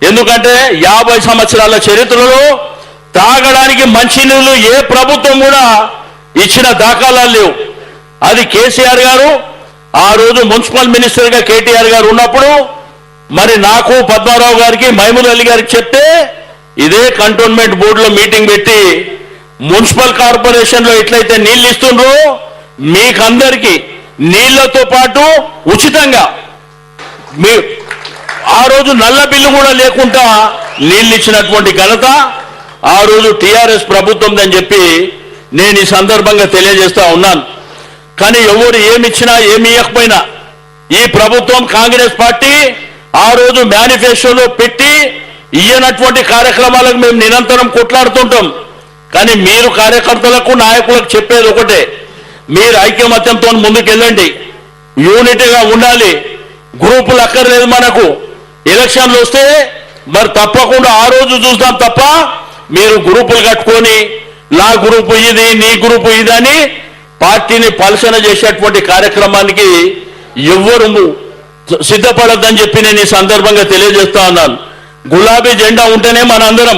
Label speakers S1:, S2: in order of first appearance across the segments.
S1: ఎందుకంటే 50 సంవత్సరాల చరిత్రలో తాగడానికి మంచినీళ్ళు ఏ ప్రభుత్వం కూడా ఇచ్చిన దాఖలాలు లేవు. అది కేసీఆర్ గారు ఆ రోజు మున్సిపల్ మినిస్టర్గా కేటీఆర్ గారు ఉన్నప్పుడు మరి నాకు పద్మారావు గారికి మైమూల్ అలీ గారికి చెప్తే ఇదే కంటోన్మెంట్ బోర్డులో మీటింగ్ పెట్టి మున్సిపల్ కార్పొరేషన్లో ఎట్లయితే నీళ్లు ఇస్తుండ్రో మీకందరికీ నీళ్లతో పాటు ఉచితంగా ఆ రోజు నల్ల బిల్లు కూడా లేకుండా నీళ్లు ఇచ్చినటువంటి ఘనత ఆ రోజు టీఆర్ఎస్ ప్రభుత్వం అని చెప్పి నేను ఈ సందర్భంగా తెలియజేస్తా ఉన్నాను. కానీ ఎవరు ఏమిచ్చినా ఏమి ఇవ్వకపోయినా ఈ ప్రభుత్వం కాంగ్రెస్ పార్టీ ఆ రోజు మేనిఫెస్టోలో పెట్టి ఇయ్యనటువంటి కార్యక్రమాలకు మేము నిరంతరం కొట్లాడుతుంటాం. కానీ మీరు కార్యకర్తలకు నాయకులకు చెప్పేది ఒకటే, మీరు ఐక్యమత్యంతో ముందుకెళ్ళండి, యూనిటీగా ఉండాలి, గ్రూపులు అక్కర్లేదు. మనకు ఎలక్షన్లు వస్తే మరి తప్పకుండా ఆ రోజు చూస్తాం తప్ప మీరు గ్రూపులు కట్టుకొని నా గ్రూపు ఇది నీ గ్రూపు ఇది అని పార్టీని పలసన చేసేటువంటి కార్యక్రమానికి ఎవ్వరు సిద్ధపడద్దని చెప్పి నేను ఈ సందర్భంగా తెలియజేస్తా ఉన్నాను. గులాబీ జెండా ఉంటేనే మనందరం,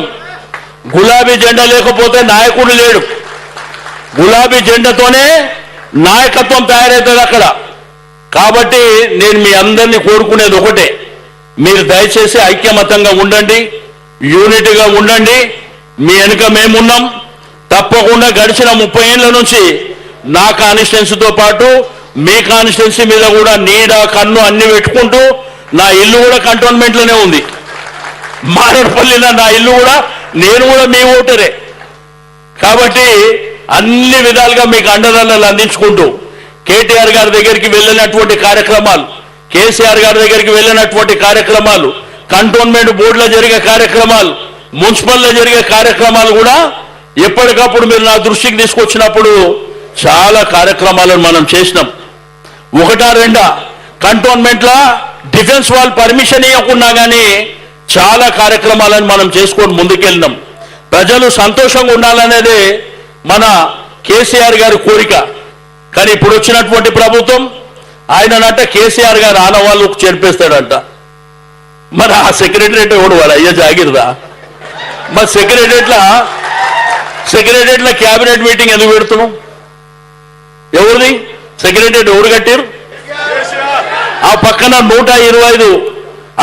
S1: గులాబీ జెండా లేకపోతే నాయకుడు లేడు. గులాబీ జెండాతోనే నాయకత్వం తయారవుతుంది అక్కడ. కాబట్టి నేను మీ అందరినీ కోరుకునేది ఒకటే, మీరు దయచేసి ఐక్యమతంగా ఉండండి, యూనిటీగా ఉండండి. మీ వెనుక మేమున్నాం. తప్పకుండా గడిచిన 30 ఏళ్ల నుంచి నా కాన్స్టిట్యున్సీతో పాటు మీ కాన్స్టిట్యున్సీ మీద కూడా నీడ కన్ను అన్ని పెట్టుకుంటూ నా ఇల్లు కూడా కంటోన్మెంట్లోనే ఉంది. మారేడుపల్లిలో నా ఇల్లు కూడా, నేను కూడా మీ ఓటరే. కాబట్టి అన్ని విధాలుగా మీకు అండదండలు అందించుకుంటూ కేటీఆర్ గారి దగ్గరికి వెళ్ళినటువంటి కార్యక్రమాలు, కేసీఆర్ గారి దగ్గరికి వెళ్ళినటువంటి కార్యక్రమాలు, కంటోన్మెంట్ బోర్డులో జరిగే కార్యక్రమాలు, మున్సిపల్లో జరిగే కార్యక్రమాలు కూడా ఎప్పటికప్పుడు మీరు నా దృష్టికి తీసుకొచ్చినప్పుడు చాలా కార్యక్రమాలను మనం చేసినాం. 1-2 కంటోన్మెంట్లో డిఫెన్స్ వాళ్ళు పర్మిషన్ ఇవ్వకున్నా కానీ చాలా కార్యక్రమాలను మనం చేసుకొని ముందుకెళ్ళినాం. ప్రజలు సంతోషంగా ఉండాలనేది మన కేసీఆర్ గారి కోరిక. కానీ ఇప్పుడు వచ్చినటువంటి ప్రభుత్వం ఆయననంట కేసీఆర్ గారు ఆనవాళ్ళు చేర్పేస్తాడంట. మరి ఆ సెక్రటరేట్ ఎవడు వాడు అయ్యా జాగిరదా? మరి సెక్రటరేట్లో క్యాబినెట్ మీటింగ్ ఎందుకు పెడుతున్నాం? ఎవరిది సెక్రటరేట్? ఎవరు కట్టారు? ఆ పక్కన 125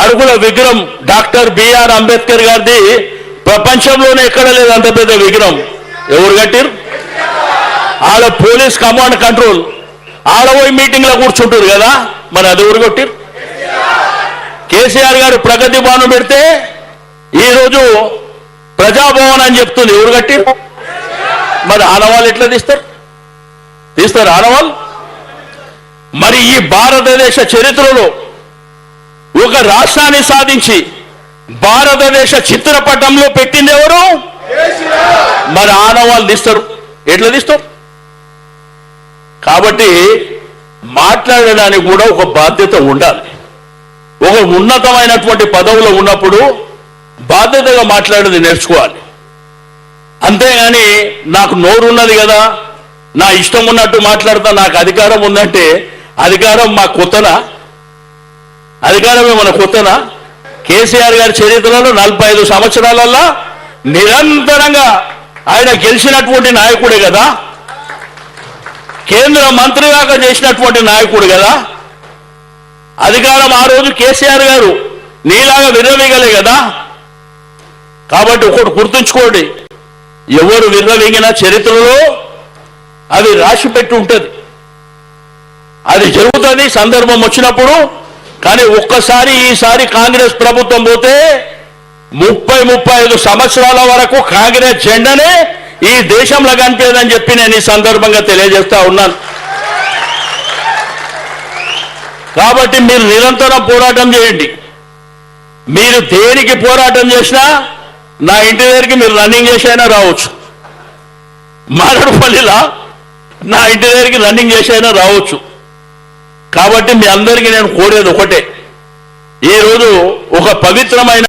S1: అడుగుల విగ్రహం డాక్టర్ బిఆర్ అంబేద్కర్ గారిది, ప్రపంచంలోనే ఎక్కడ లేదు అంత పెద్ద విగ్రహం. ఎవరు కట్టారు? ఆడ పోలీస్ కమాండ్ కంట్రోల్ ఆడపోయి మీటింగ్ లో కూర్చుంటారు కదా, మరి అది ఎవరు కొట్టారు? కేసీఆర్ గారు ప్రగతి భవనం పెడితే ఈరోజు ప్రజాభవన్ అని చెప్తుంది, ఎవరు కట్టారు? మరి ఆనవాళ్ళు ఎట్లా తీస్తారు ఆనవాళ్ళు? మరి ఈ భారతదేశ చరిత్రలో ఒక రాష్ట్రాన్ని సాధించి భారతదేశ చిత్రపటంలో పెట్టింది ఎవరు? మరి ఆనవాళ్ళు తీస్తారు, ఎట్లా తీస్తారు? కాబట్టి మాట్లాడడానికి కూడా ఒక బాధ్యత ఉండాలి. ఒక ఉన్నతమైనటువంటి పదవులో ఉన్నప్పుడు బాధ్యతగా మాట్లాడేది నేర్చుకోవాలి. అంతేగాని నాకు నోరు ఉన్నది కదా, నా ఇష్టం ఉన్నట్టు మాట్లాడతా, నాకు అధికారం ఉందంటే అధికారం మా కొత్తనా? అధికారమే మన కొత్తనా? కేసీఆర్ గారి చరిత్రలో 45 సంవత్సరాలలో నిరంతరంగా ఆయన గెలిచినటువంటి నాయకుడే కదా, కేంద్ర మంత్రిగా చేసినటువంటి నాయకుడు కదా. అధికారం ఆ రోజు కేసీఆర్ గారు నీలాగా విర్రవీగలే కదా. కాబట్టి ఒకటి గుర్తుంచుకోండి, ఎవరు విర్రవీగిన చరిత్రలో అది రాసి పెట్టి ఉంటుంది, అది జరుగుతుంది సందర్భం వచ్చినప్పుడు. కానీ ఒక్కసారి ఈసారి కాంగ్రెస్ ప్రభుత్వం పోతే 30-35 సంవత్సరాల వరకు కాంగ్రెస్ జెండానే ఈ దేశంలో కనిపించదని చెప్పి నేను ఈ సందర్భంగా తెలియజేస్తా ఉన్నాను. కాబట్టి మీరు నిరంతరం పోరాటం చేయండి. మీరు దేనికి పోరాటం చేసినా నా ఇంటి దగ్గరికి మీరు రన్నింగ్ చేసైనా రావచ్చు, మారేడుపల్లిలో నా ఇంటి దగ్గరికి రన్నింగ్ చేసైనా రావచ్చు. కాబట్టి మీ అందరికీ నేను కోరేది ఒకటే, ఈరోజు ఒక పవిత్రమైన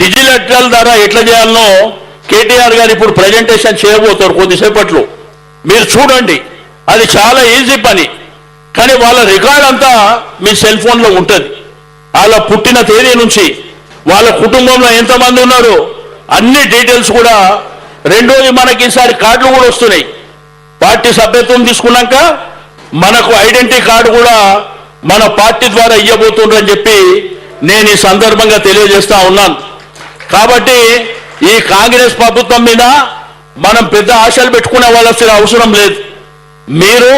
S1: డిజిటల్ ద్వారా ఎట్లా చేయాలనో కేటీఆర్ గారు ఇప్పుడు ప్రజెంటేషన్ చేయబోతారు కొద్దిసేపట్లో. మీరు చూడండి, అది చాలా ఈజీ పని. కానీ వాళ్ళ రికార్డ్ అంతా మీ సెల్ ఫోన్లో ఉంటుంది. వాళ్ళ పుట్టిన తేదీ నుంచి వాళ్ళ కుటుంబంలో ఎంతమంది ఉన్నారో అన్ని డీటెయిల్స్ కూడా. రెండోది మనకి ఈసారి కార్డులు కూడా వస్తున్నాయి. పార్టీ సభ్యత్వం తీసుకున్నాక మనకు ఐడెంటిటీ కార్డు కూడా మన పార్టీ ద్వారా ఇవ్వబోతుండ్రని చెప్పి నేను ఈ సందర్భంగా తెలియజేస్తా ఉన్నాను. కాబట్టి ఈ కాంగ్రెస్ ప్రభుత్వం మీద మనం పెద్ద ఆశలు పెట్టుకునే వాళ్ళసిన అవసరం లేదు. మీరు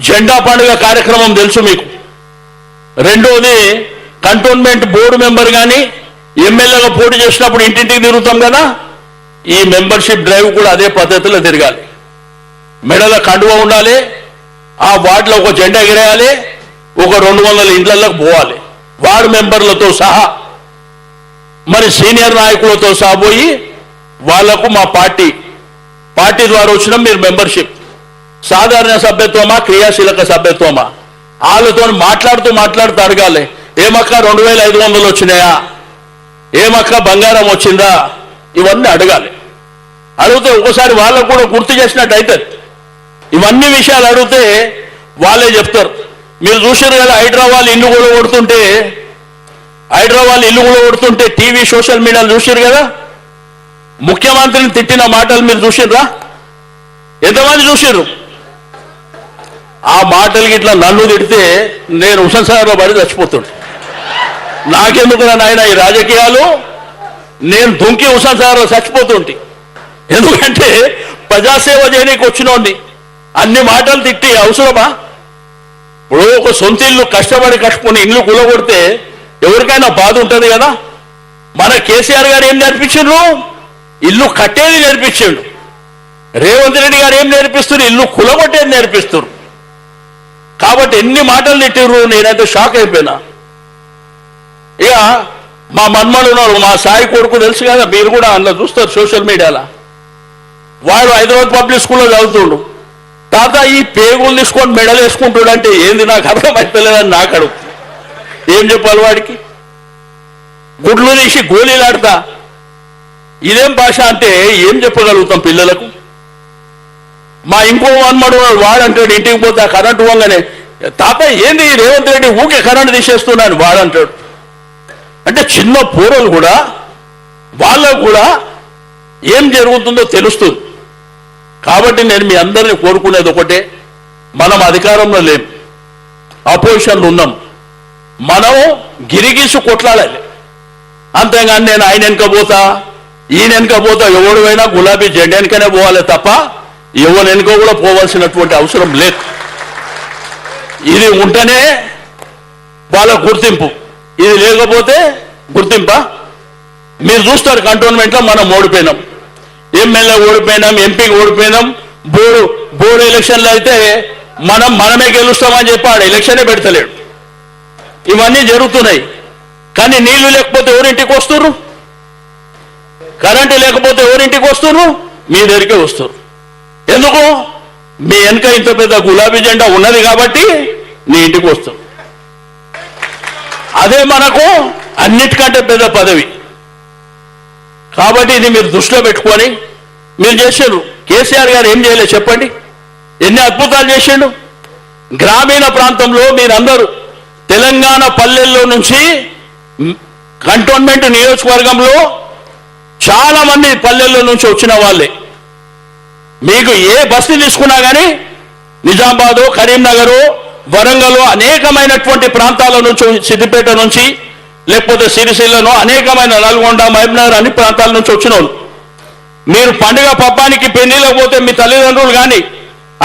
S1: జెండా పండుగ కార్యక్రమం తెలుసు మీకు. రెండోది కంటోన్మెంట్ బోర్డు మెంబర్ కానీ ఎమ్మెల్యేగా పోటీ చేసినప్పుడు ఇంటింటికి తిరుగుతాం కదా, ఈ మెంబర్షిప్ డ్రైవ్ కూడా అదే పద్ధతిలో తిరగాలి. మెడల కండువ ఉండాలి, ఆ వార్డులో ఒక జెండా ఎగిరేయాలి, ఒక 200 ఇండ్లలోకి పోవాలి వార్డు మెంబర్లతో సహా. మరి సీనియర్ నాయకులతో సహా పోయి వాళ్లకు మా పార్టీ ద్వారా వచ్చిన మీరు మెంబర్షిప్ సాధారణ సభ్యత్వమా క్రియాశీలక సభ్యత్వమా వాళ్ళతో మాట్లాడుతూ అడగాలి. ఏమక్క 2500 వచ్చినాయా, ఏమక్క బంగారం వచ్చిందా, ఇవన్నీ అడగాలి. అడిగితే ఒకసారి వాళ్ళకు కూడా గుర్తు చేసినట్టు అవుతుంది. ఇవన్నీ విషయాలు అడిగితే వాళ్ళే చెప్తారు. మీరు చూసారు కదా హైదరాబాద్ ఇల్లు కూడా కొడుతుంటే టీవీ సోషల్ మీడియాలో చూసారు కదా. ముఖ్యమంత్రిని తిట్టిన మాటలు మీరు చూసిర్రా? ఎంతమంది చూసిర్రు? ఆ మాటలకి ఇట్లా నన్ను తిడితే నేను హుస్సేన్ సాగర్లో పడి చచ్చిపోతుండే. నాకెందుకు నాయన ఈ రాజకీయాలు, నేను దుంకి హుస్సేన్ సాగర్లో చచ్చిపోతుంటే. ఎందుకంటే ప్రజాసేవ చేయడానికి వచ్చినోండి అన్ని మాటలు తిట్టి అవసరమా? ఇప్పుడు ఒక సొంత ఇల్లు కష్టపడి ఇల్లు కూలగొడితే ఎవరికైనా బాధ ఉంటుంది కదా. మన కేసీఆర్ గారు ఏం నేర్పించారు? ఇల్లు కట్టేది నేర్పించాడు. రేవంత్ రెడ్డి గారు ఏం నేర్పిస్తారు? ఇల్లు కూలగొట్టేది నేర్పిస్తారు. కాబట్టి ఎన్ని మాటలు తిట్టిర్రు, నేనైతే షాక్ అయిపోయినా. ఇక మా మన్మడు ఉన్నాడు, మా సాయి కొడుకు తెలుసు కదా, మీరు కూడా అందులో చూస్తారు సోషల్ మీడియాలో. వాడు హైదరాబాద్ పబ్లిక్ స్కూల్లో చదువుతుండు. తాత ఈ పేగులు తీసుకొని మెడలు వేసుకుంటాడు అంటే ఏంది నాకు అర్థమైతలేదని నాకు అడుగు. ఏం చెప్పాలి వాడికి? గుడ్లు తీసి గోళీలాడతా ఇదేం భాష అంటే ఏం చెప్పగలుగుతాం పిల్లలకు? మా ఇంకో మన్మడు వాడంటాడు ఇంటికి పోతే కరెంటు పోగానే, తాత ఏంది రేవంత్ రెడ్డి ఊకే కరెంటు తీసేస్తున్నాను వాడంటాడు. అంటే చిన్న పూరలు కూడా వాళ్ళకు కూడా ఏం జరుగుతుందో తెలుస్తుంది. కాబట్టి నేను మీ అందరినీ కోరుకునేది ఒకటే, మనం అధికారంలో లేం, అపోజిషన్లో ఉన్నాం, మనం గిరిగీసు కొట్లాడాలి. అంతేగాని నేను ఆయన వెనుకపోతా ఈయన వెనుకపోతా ఎవడువైనా గులాబీ జెండా వెనుకనే పోవాలి తప్ప ఎవరు వెనుక కూడా పోవాల్సినటువంటి అవసరం లేదు. ఇది ఉంటేనే వాళ్ళ గుర్తింపు, ఇది లేకపోతే గుర్తింపా? మీరు చూస్తారు కంటోన్మెంట్లో మనం ఓడిపోయినాం, ఎమ్మెల్యే ఓడిపోయినాం, ఎంపీకి ఓడిపోయినాం. బోర్డు ఎలక్షన్లో అయితే మనమే గెలుస్తామని చెప్పాడు, ఎలక్షనే పెడతలేడు. ఇవన్నీ జరుగుతున్నాయి. కానీ నీళ్లు లేకపోతే ఎవరింటికి వస్తుర్రు? కరెంటు లేకపోతే ఎవరింటికి వస్తుర్రు? మీ దగ్గరికే వస్తుర్రు. ఎందుకు? మీ వెనుక ఇంత పెద్ద గులాబీ జెండా ఉన్నది కాబట్టి నీ ఇంటికి వస్తుంది. అదే మనకు అన్నిటికంటే పెద్ద పదవి. కాబట్టి ఇది మీరు దృష్టిలో పెట్టుకొని మీరు చేశారు. కేసీఆర్ గారు ఏం చేయలేదు చెప్పండి? ఎన్ని అద్భుతాలు చేసిండు. గ్రామీణ ప్రాంతంలో మీరందరూ తెలంగాణ పల్లెల్లో నుంచి కంటోన్మెంట్ నియోజకవర్గంలో చాలా మంది పల్లెల్లో నుంచి వచ్చిన వాళ్ళే. మీకు ఏ బస్తీ తీసుకున్నా కానీ నిజామాబాదు, కరీంనగరు, వరంగల్ అనేకమైనటువంటి ప్రాంతాల నుంచి, సిద్దిపేట నుంచి, లేకపోతే సిరిసిల్లను, అనేకమైన నల్గొండ, మహబూబ్నగర్ అన్ని ప్రాంతాల నుంచి వచ్చిన వాళ్ళు. మీరు పండుగ పబ్బానికి పెళ్లిలో పోతే మీ తల్లిదండ్రులు కానీ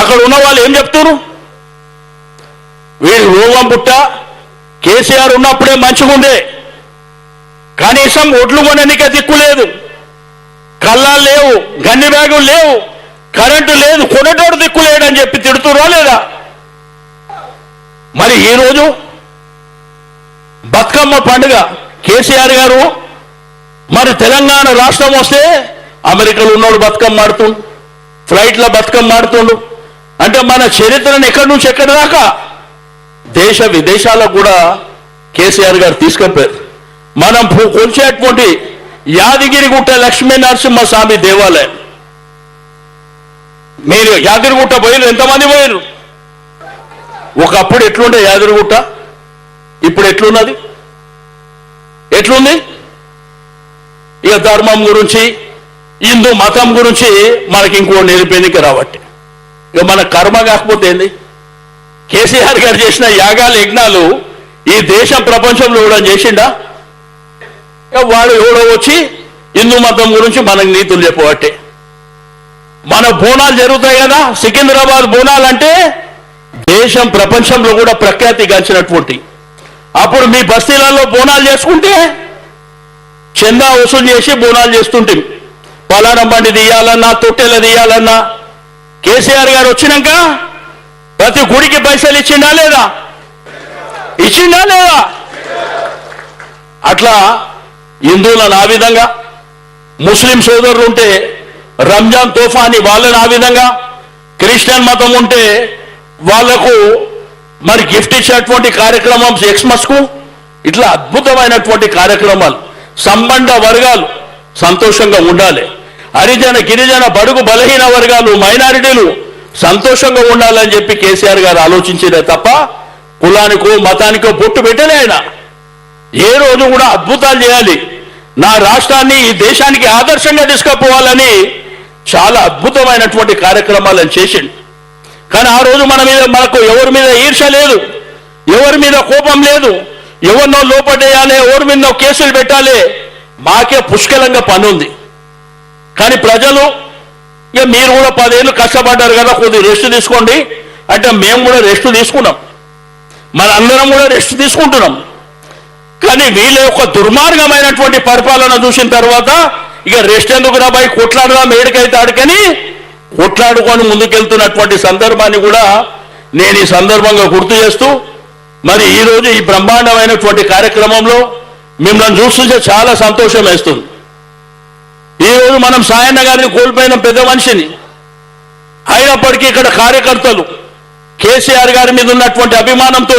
S1: అక్కడ ఉన్న వాళ్ళు ఏం చెప్తారు? వీళ్ళు రోగం పుట్ట కేసీఆర్ ఉన్నప్పుడే మంచిగుండే, కనీసం ఒడ్లు కొననికే దిక్కు లేదు, కళ్ళాలు లేవు, గన్ని బ్యాగులు లేవు, కరెంటు లేదు, కొనేటోడు దిక్కు లేడని చెప్పి తిడుతురా లేదా? మరి ఈరోజు బతుకమ్మ పండుగ కేసీఆర్ గారు మరి తెలంగాణ రాష్ట్రం వస్తే అమెరికాలో ఉన్నోడు బతుకమ్మ ఆడుతుండు, ఫ్లైట్లో బతుకమ్మ ఆడుతుండు. అంటే మన చరిత్రను ఎక్కడి నుంచి ఎక్కడి దాకా దేశ విదేశాలకు కూడా కేసీఆర్ గారు తీసుకెళ్ళారు. మనం కొలిచేటువంటి యాదగిరిగుట్ట లక్ష్మీ నరసింహస్వామి దేవాలయం, మీరు యాదగిరిగుట్ట పోయిరు? ఎంతమంది పోయిరు? ఒకప్పుడు ఎట్లుండే యాదగిరిగుట్ట, ఇప్పుడు ఎట్లున్నది, ఎట్లుంది? ఇక ధర్మం గురించి, హిందూ మతం గురించి మనకి ఇంకో నిరూపణకి రాబట్టి ఇక మన కర్మ కాకపోతే ఏంది? కేసీఆర్ గారు చేసిన యాగాలు యజ్ఞాలు ఈ దేశం ప్రపంచంలో కూడా చేసిండా? వాడు ఎవడో వచ్చి హిందూ మతం గురించి మనకు నీతులు చెప్పబట్టే. మన బోనాలు జరుగుతాయి కదా, సికింద్రాబాద్ బోనాలు అంటే దేశం ప్రపంచంలో కూడా ప్రఖ్యాతి గాంచినటువంటి. అప్పుడు మీ బస్తీలలో బోనాలు చేసుకుంటే చందా వసూలు చేసి బోనాలు చేస్తుంటే, పలానా బండి తీయాలన్నా, తొట్టెల తీయాలన్నా, కేసీఆర్ గారు వచ్చినాక ప్రతి గుడికి పైసలు ఇచ్చిండా లేదా? ఇచ్చిండా లేదా? అట్లా హిందువులను ఆ విధంగా, ముస్లిం సోదరులు ఉంటే రంజాన్ తోఫా అని వాళ్ళని ఆ విధంగా, క్రిస్టియన్ మతం ఉంటే వాళ్లకు మరి గిఫ్ట్ ఇచ్చేటువంటి కార్యక్రమం ఎక్స్మస్ కు, ఇట్లా అద్భుతమైనటువంటి కార్యక్రమాలు. సంబంధ వర్గాలు సంతోషంగా ఉండాలి, హరిజన గిరిజన బడుగు బలహీన వర్గాలు మైనారిటీలు సంతోషంగా ఉండాలని చెప్పి కేసీఆర్ గారు ఆలోచించేదే తప్ప కులానికో మతానికో బొట్టు పెట్టలే. ఆయన ఏ రోజు కూడా అద్భుతాలు చేయాలి, నా రాష్ట్రాన్ని ఈ దేశానికి ఆదర్శంగా తీసుకుపోవాలని చాలా అద్భుతమైనటువంటి కార్యక్రమాలను చేసిండు. కానీ ఆ రోజు మనకు ఎవరి మీద ఈర్ష్య లేదు, ఎవరి మీద కోపం లేదు, ఎవరినో లోపడేయాలి, ఎవరి మీద కేసులు పెట్టాలి, మాకే పుష్కలంగా పని ఉంది. కానీ ప్రజలు ఇక మీరు కూడా 10 ఏళ్ళు కష్టపడ్డారు కదా, కొద్దిగా రెస్ట్ తీసుకోండి అంటే మేము కూడా రెస్ట్ తీసుకున్నాం, మనందరం కూడా రెస్ట్ తీసుకుంటున్నాం. కానీ వీళ్ళ యొక్క దుర్మార్గమైనటువంటి పరిపాలన చూసిన తర్వాత ఇక రెస్ట్ ఎందుకు రాబాయి, కొట్లాడుదాం ఏడికైతే ఆడికని కొట్లాడుకొని ముందుకెళ్తున్నటువంటి సందర్భాన్ని కూడా నేను ఈ సందర్భంగా గుర్తు చేస్తూ, మరి ఈరోజు ఈ బ్రహ్మాండమైనటువంటి కార్యక్రమంలో మిమ్మల్ని చూస్తుంటే చాలా సంతోషం వేస్తుంది. ఈరోజు మనం సాయన్న గారిని కోల్పోయిన పెద్ద మనిషిని, అయినప్పటికీ ఇక్కడ కార్యకర్తలు కేసీఆర్ గారి మీద ఉన్నటువంటి అభిమానంతో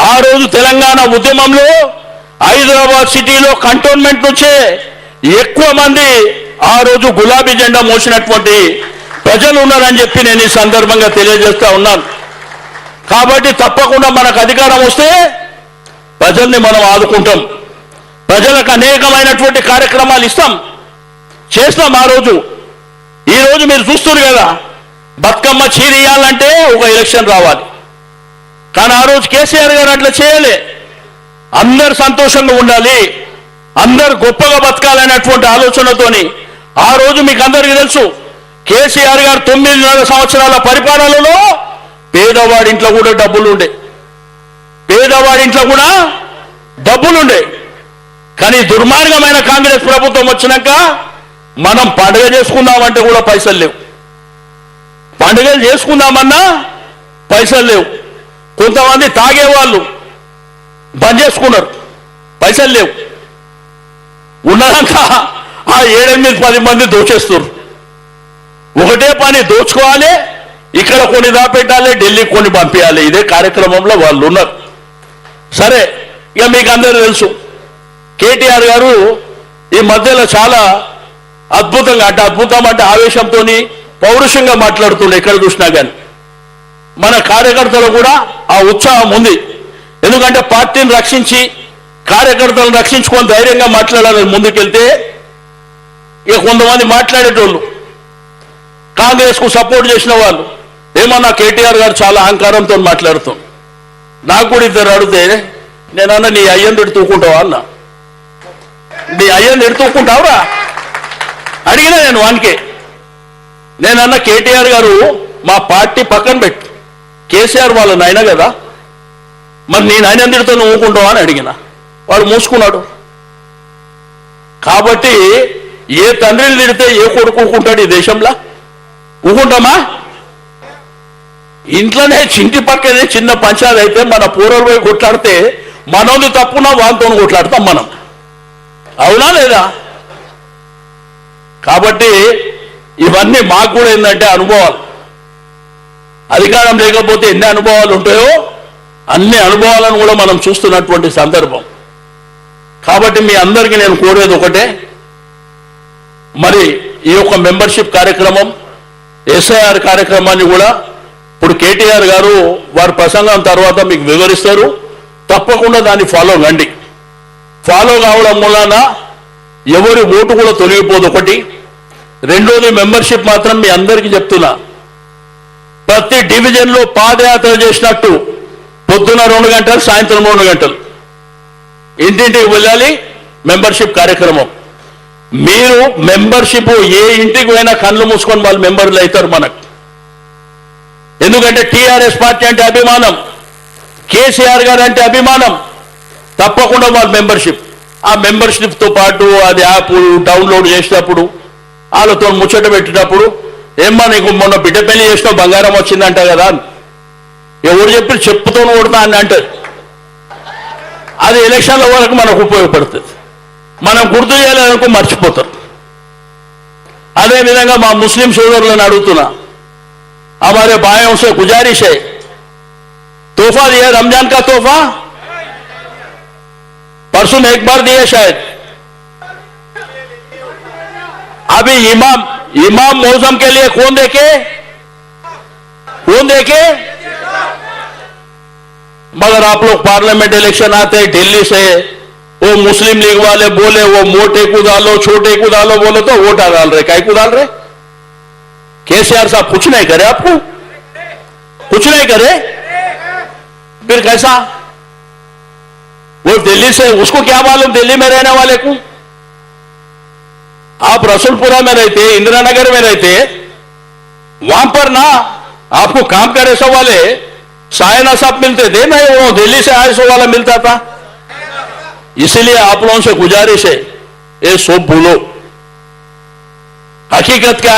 S1: ఆ రోజు తెలంగాణ ఉద్యమంలో హైదరాబాద్ సిటీలో కంటోన్మెంట్ నుంచే ఎక్కువ మంది ఆ రోజు గులాబీ జెండా మోసినటువంటి ప్రజలు ఉన్నారని చెప్పి నేను ఈ సందర్భంగా తెలియజేస్తా ఉన్నాను. కాబట్టి తప్పకుండా మనకు అధికారం వస్తే ప్రజల్ని మనం ఆదుకుంటాం, ప్రజలకు అనేకమైనటువంటి కార్యక్రమాలు ఇస్తాం, చేస్తాం. ఆ రోజు ఈ రోజు మీరు చూస్తున్నారు కదా, బతుకమ్మ చీర ఇయ్యాలంటే ఒక ఎలక్షన్ రావాలి. కానీ ఆ రోజు కేసీఆర్ గారు అట్లా చేయలే. అందరు సంతోషంగా ఉండాలి, అందరు గొప్పగా బతకాలనేటువంటి ఆలోచనతోని ఆ రోజు మీకు అందరికీ తెలుసు, కేసీఆర్ గారు 9.5 సంవత్సరాల పరిపాలనలో పేదవాడింట్లో కూడా డబ్బులుండే, పేదవాడింట్లో కూడా డబ్బులుండే. కానీ దుర్మార్గమైన కాంగ్రెస్ ప్రభుత్వం వచ్చినాక మనం పండుగ చేసుకుందామంటే కూడా పైసలు లేవు, పండుగలు చేసుకుందామన్నా పైసలు లేవు. కొంతమంది తాగేవాళ్ళు బంద్ చేసుకున్నారు, పైసలు లేవు. ఉన్నదాక ఆ 7-8-10 మంది దోచేస్తున్నారు. ఒకటే పని, దోచుకోవాలి, ఇక్కడ కొన్ని దాపెట్టాలి, ఢిల్లీ కొన్ని పంపించాలి. ఇదే కార్యక్రమంలో వాళ్ళు ఉన్నారు. సరే, ఇక మీకు అందరూ తెలుసు కేటీఆర్ గారు ఈ మధ్యలో చాలా అద్భుతంగా, అంటే అద్భుతం అంటే ఆవేశంతో పౌరుషంగా మాట్లాడుతుండే ఎక్కడ చూసినా కానీ. మన కార్యకర్తలు కూడా ఆ ఉత్సాహం ఉంది, ఎందుకంటే పార్టీని రక్షించి కార్యకర్తలను రక్షించుకొని ధైర్యంగా మాట్లాడాలని ముందుకెళ్తే ఇక కొంతమంది మాట్లాడేటోళ్ళు కాంగ్రెస్ కు సపోర్ట్ చేసిన వాళ్ళు ఏమన్నా కేటీఆర్ గారు చాలా అహంకారంతో మాట్లాడుతాం. నాకు కూడా ఇద్దరు అడిగితే నేనన్నా నీ అయ్యని ఎడుతూకుంటావా అన్న, నీ అయ్యని ఎడుతూకుంటావురా అడిగినా నేను వానికే. నేనన్నా కేటీఆర్ గారు మా పార్టీ పక్కన పెట్టు, కేసీఆర్ వాళ్ళ నాయన కదా, మరి నేను ఆయన తిడుతూ ఊకుంటావా అని అడిగిన. వాడు మూసుకున్నాడు. కాబట్టి ఏ తండ్రిని తిడితే ఏ కొడుకు ఊకుంటాడు ఈ దేశంలో? ఊకుంటామా? ఇంట్లోనే చింటి పక్కనే చిన్న పంచాయతీ అయితే మన పూర్వలు పోయి కొట్లాడితే మనోని తప్పున వాళ్ళతో కొట్లాడతాం మనం, అవునా లేదా? కాబట్టి ఇవన్నీ మాకు కూడా ఏంటంటే అనుభవాలు. అధికారం లేకపోతే ఎన్ని అనుభవాలు ఉంటాయో అన్ని అనుభవాలను కూడా మనం చూస్తున్నటువంటి సందర్భం. కాబట్టి మీ అందరికీ నేను కోరేది ఒకటే, మరి ఈ యొక్క మెంబర్షిప్ కార్యక్రమం, ఎస్ఐఆర్ కార్యక్రమాన్ని కూడా ఇప్పుడు కేటీఆర్ గారు వారి ప్రసంగం తర్వాత మీకు వివరిస్తారు, తప్పకుండా దాన్ని ఫాలో కండి. ఫాలో కావడం వలన ఎవరి ఓటు కూడా తొలగిపోదు. ఒకటి. రెండోది, మెంబర్షిప్ మాత్రం మీ అందరికీ చెప్తున్నా, ప్రతి డివిజన్లో పాదయాత్ర చేసినట్టు పొద్దున 2 గంటలు, సాయంత్రం 2 గంటలు ఇంటింటికి వెళ్ళాలి మెంబర్షిప్ కార్యక్రమం. మీరు మెంబర్షిప్ ఏ ఇంటికి పోయినా కళ్ళు మూసుకొని వాళ్ళు మెంబర్లు అవుతారు మనకు. ఎందుకంటే టీఆర్ఎస్ పార్టీ అంటే అభిమానం, కేసీఆర్ గారు అంటే అభిమానం. తప్పకుండా వాళ్ళ మెంబర్షిప్, ఆ మెంబర్షిప్తో పాటు అది యాప్ డౌన్లోడ్ చేసేటప్పుడు, వాళ్ళతో ముచ్చట పెట్టేటప్పుడు, ఏమ్మా నీకు మొన్న బిడ్డ పెళ్లి చేసిన బంగారం వచ్చిందంట కదా, ఎవరు చెప్పి చెప్పుతో కొడతా అని అంటారు. అది ఎలక్షన్ల వరకు మనకు ఉపయోగపడుతుంది. మనం గుర్తు చేయాలనుకో మర్చిపోతారు. అదేవిధంగా మా ముస్లిం సోదరులను అడుగుతున్నా, हमारे भाइयों से गुजारिश है, तोहफा दिया रमजान का तोहफा, परसों में एक बार दिया शायद, अभी इमाम मौसम के लिए कौन देखे मगर आप लोग पार्लियामेंट इलेक्शन आते हैं दिल्ली से, वो मुस्लिम लीग वाले बोले वो मोटे को डालो छोटे को डालो बोले तो वोट डाल रहे, काय को डाल रहे? केसीआर साहब कुछ नहीं करे, आपको कुछ नहीं करे, फिर कैसा? वो दिल्ली से, उसको क्या मालूम दिल्ली में रहने वाले को? आप रसूलपुरा में रहते, इंदिरा नगर में रहते, वहां पर ना आपको काम करे सो वाले सायना साहब मिलते थे, नहीं वो दिल्ली से आए सो वाला मिलता था. इसीलिए आप लोगों से गुजारिश है, ये सब भूलो. हकीकत क्या